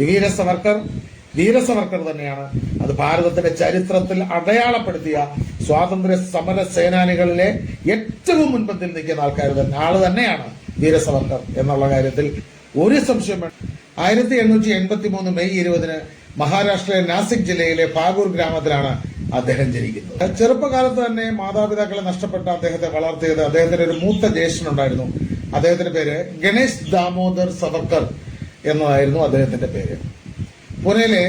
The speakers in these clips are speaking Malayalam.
ഈ വീര സവർക്കർ തന്നെയാണ്. അത് ഭാരതത്തിന്റെ ചരിത്രത്തിൽ അടയാളപ്പെടുത്തിയ സ്വാതന്ത്ര്യ സമര സേനാനികളിലെ ഏറ്റവും മുൻപന്തിൽ നിൽക്കുന്ന ആള് തന്നെയാണ് വീര സവർക്കർ എന്നുള്ള കാര്യത്തിൽ ഒരു സംശയം വേണ്ട. 1883 മെയ് 20 മഹാരാഷ്ട്രയിലെ നാസിക് ജില്ലയിലെ പാഗൂർ ഗ്രാമത്തിലാണ് അദ്ദേഹം ജനിക്കുന്നത്. ചെറുപ്പകാലത്ത് തന്നെ മാതാപിതാക്കളെ നഷ്ടപ്പെട്ട അദ്ദേഹത്തെ വളർത്തിയത് അദ്ദേഹത്തിന്റെ ഒരു മൂത്ത ജ്യേഷ്ഠനുണ്ടായിരുന്നു. അദ്ദേഹത്തിന്റെ പേര് ഗണേഷ് ദാമോദർ സവർക്കർ എന്നതായിരുന്നു അദ്ദേഹത്തിന്റെ പേര്. പൂനെയിലെ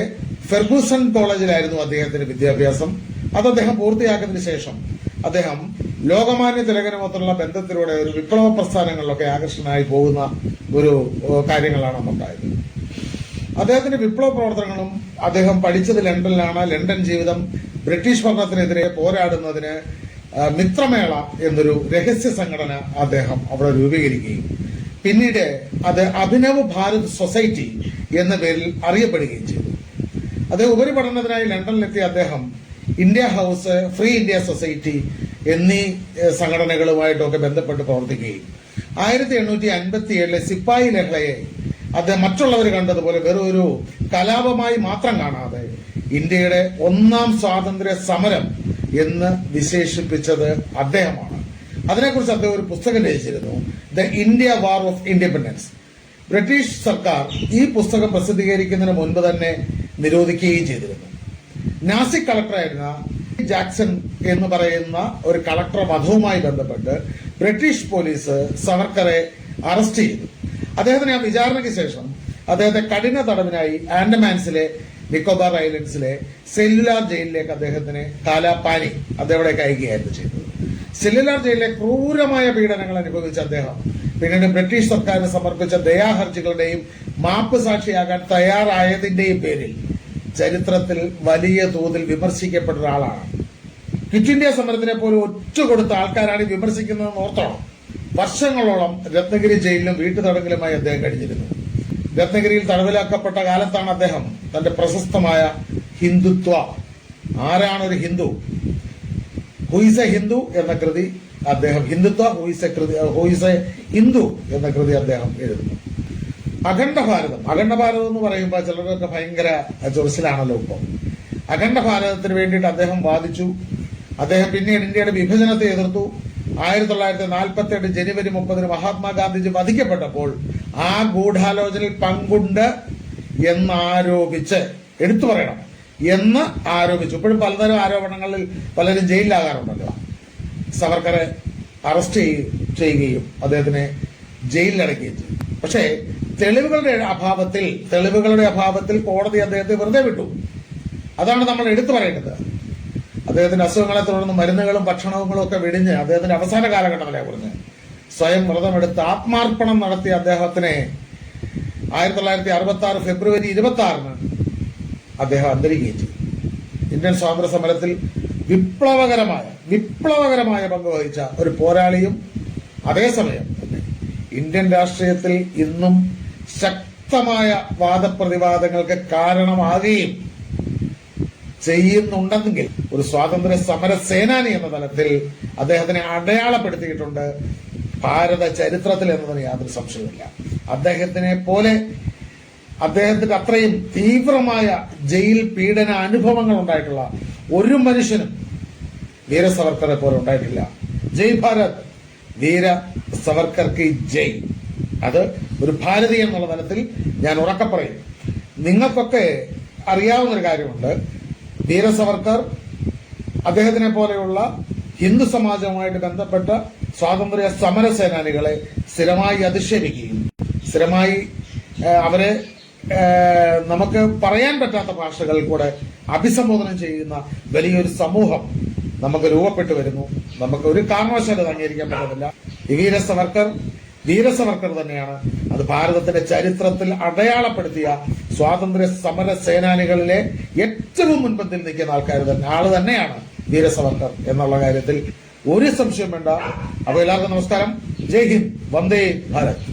ഫെർഗൂസൺ കോളേജിലായിരുന്നു അദ്ദേഹത്തിന്റെ വിദ്യാഭ്യാസം. അത് അദ്ദേഹം പൂർത്തിയാക്കിയതിനു ശേഷം അദ്ദേഹം ലോകമാന്യ തിലകനുമൊത്തുള്ള ബന്ധത്തിലൂടെ ഒരു വിപ്ലവ പ്രസ്ഥാനങ്ങളിലൊക്കെ ആകർഷണനായി പോകുന്ന ഒരു കാര്യങ്ങളാണ് ഉണ്ടായത്. അദ്ദേഹത്തിന്റെ വിപ്ലവ പ്രവർത്തനങ്ങളും അദ്ദേഹം പഠിച്ചത് ലണ്ടനിലാണ്. ലണ്ടൻ ജീവിതം ബ്രിട്ടീഷ് ഭരണത്തിനെതിരെ പോരാടുന്നതിന് മിത്രമേള എന്നൊരു രഹസ്യ സംഘടന അദ്ദേഹം അവിടെ രൂപീകരിക്കുകയും പിന്നീട് അത് അഭിനവ് ഭാരത് സൊസൈറ്റി എന്ന പേരിൽ അറിയപ്പെടുകയും ചെയ്തു. അദ്ദേഹം ഉപരിപഠനത്തിനായി ലണ്ടനിലെത്തിയ അദ്ദേഹം India house, free India society എന്നീ സംഘടനകളുമായിട്ടൊക്കെ ബന്ധപ്പെട്ട് പ്രവർത്തിക്കുകയും 1857 സിപ്പായി ലഹളയെ അദ്ദേഹം മറ്റുള്ളവർ കണ്ടതുപോലെ വെറും ഒരു കലാപമായി മാത്രം കാണാതെ ഇന്ത്യയുടെ ഒന്നാം സ്വാതന്ത്ര്യ സമരം എന്ന് വിശേഷിപ്പിച്ചത് അദ്ദേഹമാണ്. അതിനെക്കുറിച്ച് അദ്ദേഹം ഒരു പുസ്തകം രചിച്ചിരുന്നു, the India war of independence. British സർക്കാർ ഈ പുസ്തകം പ്രസിദ്ധീകരിക്കുന്നതിന് മുൻപ് തന്നെ നിരോധിക്കുകയും ചെയ്തിരുന്നു. നാസിക് കളക്ടറായിരുന്ന ജാക്സൺ എന്ന് പറയുന്ന ഒരു കളക്ടർ വധവുമായി ബന്ധപ്പെട്ട് ബ്രിട്ടീഷ് പോലീസ് സവർക്കറെ അറസ്റ്റ് ചെയ്തു. അദ്ദേഹത്തിന് ആ വിചാരണയ്ക്ക് ശേഷം അദ്ദേഹത്തെ കഠിന തടവിനായി ആൻഡമാൻസിലെ നിക്കോബാർ ഐലൻഡ്സിലെ സെല്ലുലാർ ജയിലിലേക്ക് അദ്ദേഹത്തിന് കാലാപാനി അദ്ദേഹത്തിലേക്ക് അയക്കുകയായിരുന്നു ചെയ്തത്. സെല്ലുലാർ ജയിലിലെ ക്രൂരമായ പീഡനങ്ങൾ അനുഭവിച്ച അദ്ദേഹം പിന്നീട് ബ്രിട്ടീഷ് സർക്കാരിന് സമർപ്പിച്ച ദയാഹർജികളുടെയും മാപ്പ് സാക്ഷിയാകാൻ തയ്യാറായതിന്റെയും പേരിൽ ചരിത്രത്തിൽ വലിയ തോതിൽ വിമർശിക്കപ്പെട്ട ഒരാളാണ്. ക്വിറ്റ് ഇന്ത്യ സമരത്തിനെ പോലും ഒറ്റ കൊടുത്ത ആൾക്കാരാണ് വിമർശിക്കുന്നതെന്ന് ഓർത്തോണം. വർഷങ്ങളോളം രത്നഗിരി ജയിലിലും വീട്ടുതടങ്കലുമായി അദ്ദേഹം കഴിഞ്ഞിരുന്നു. രത്നഗിരിയിൽ തടവിലാക്കപ്പെട്ട കാലത്താണ് അദ്ദേഹം തന്റെ പ്രശസ്തമായ ഹിന്ദുത്വ, ആരാണ് ഒരു ഹിന്ദു, ഹുയിസ് എ ഹിന്ദു എന്ന കൃതി അദ്ദേഹം, ഹിന്ദുത്വ ഹുയിസ് എ ഹിന്ദു എന്ന കൃതി അദ്ദേഹം എഴുതുന്നു. അഖണ്ഡ ഭാരതം എന്ന് പറയുമ്പോൾ ചിലരൊക്കെ ഭയങ്കര ചൊറിച്ചിലാണല്ലോ ഇപ്പം. അഖണ്ഡ ഭാരതത്തിന് വേണ്ടിയിട്ട് അദ്ദേഹം വാദിച്ചു. അദ്ദേഹം പിന്നീട് ഇന്ത്യയുടെ വിഭജനത്തെ എതിർത്തു. 1947 ജനുവരി 30 മഹാത്മാഗാന്ധിജി വധിക്കപ്പെട്ടപ്പോൾ ആ ഗൂഢാലോചനയിൽ പങ്കുണ്ട് എന്നാരോപിച്ച്, എടുത്തു പറയണം എന്ന് ആരോപിച്ചു. ഇപ്പോഴും പലതരം ആരോപണങ്ങളിൽ പലരും ജയിലിലാകാറുണ്ടല്ലോ. സവർക്കറെ അറസ്റ്റ് ചെയ്യുകയും അദ്ദേഹത്തിനെ ജയിലിലടക്കുകയും ചെയ്തു. പക്ഷേ തെളിവുകളുടെ അഭാവത്തിൽ കോടതി അദ്ദേഹത്തെ വെറുതെ വിട്ടു. അതാണ് നമ്മൾ എടുത്തു പറയേണ്ടത്. അദ്ദേഹത്തിന്റെ അസുഖങ്ങളെ തുടർന്ന് മരുന്നുകളും ഭക്ഷണങ്ങളും ഒക്കെ വെടിഞ്ഞ് അദ്ദേഹത്തിന്റെ അവസാന കാലഘട്ടത്തിലെ കുറിഞ്ഞ് സ്വയം വ്രതമെടുത്ത് ആത്മാർപ്പണം നടത്തിയ അദ്ദേഹത്തിനെ 1966 ഫെബ്രുവരി 26 അദ്ദേഹം അന്തരിക്കുകയും ചെയ്തു. ഇന്ത്യൻ സ്വാതന്ത്ര്യ സമരത്തിൽ വിപ്ലവകരമായ പങ്ക് വഹിച്ച ഒരു പോരാളിയും അതേസമയം ഇന്ത്യൻ രാഷ്ട്രീയത്തിൽ ഇന്നും ശക്തമായ വാദപ്രതിവാദങ്ങൾക്ക് കാരണമാകുകയും ചെയ്യുന്നുണ്ടെങ്കിൽ ഒരു സ്വാതന്ത്ര്യ സമര സേനാനി എന്ന തലത്തിൽ അദ്ദേഹത്തിനെ അടയാളപ്പെടുത്തിയിട്ടുണ്ട് ഭാരത ചരിത്രത്തിൽ എന്നതിന് യാതൊരു സംശയവുമില്ല. അദ്ദേഹത്തിന്റെ അത്രയും തീവ്രമായ ജയിൽ പീഡന അനുഭവങ്ങൾ ഉണ്ടായിട്ടുള്ള ഒരു മനുഷ്യനും വീര സവർക്കറെ പോലെ ഉണ്ടായിട്ടില്ല. ജയ് ഭാരത്, വീര സവർക്കർക്ക് ജയ്. അത് ഒരു ഭാരതീയ എന്നുള്ള തലത്തിൽ ഞാൻ ഉറക്കെ പറയും. നിങ്ങൾക്കൊക്കെ അറിയാവുന്നൊരു കാര്യമുണ്ട്, വീര സവർക്കർ അദ്ദേഹത്തിനെ പോലെയുള്ള ഹിന്ദു സമാജവുമായിട്ട് ബന്ധപ്പെട്ട സ്വാതന്ത്ര്യ സമര സേനാനികളെ സ്ഥിരമായി അധിക്ഷേപിക്കുകയും സ്ഥിരമായി അവരെ നമുക്ക് പറയാൻ പറ്റാത്ത ഭാഷകളിൽ കൂടെ അഭിസംബോധന ചെയ്യുന്ന വലിയൊരു സമൂഹം നമുക്ക് രൂപപ്പെട്ടു വരുന്നു. നമുക്ക് ഒരു കാരണവശാലും അംഗീകരിക്കാൻ പറ്റുന്നില്ല. ഈ വീര സവർക്കർ തന്നെയാണ്. അത് ഭാരതത്തിന്റെ ചരിത്രത്തിൽ അടയാളപ്പെടുത്തിയ സ്വാതന്ത്ര്യ സമര സേനാനികളിലെ ഏറ്റവും മുൻപന്തിൽ നിൽക്കുന്ന ആള് തന്നെയാണ് വീര സവർക്കർ എന്നുള്ള കാര്യത്തിൽ ഒരു സംശയം വേണ്ട. അപ്പോൾ എല്ലാവർക്കും നമസ്കാരം. ജയ് ഹിന്ദ്, വന്ദേ ഭാരത്.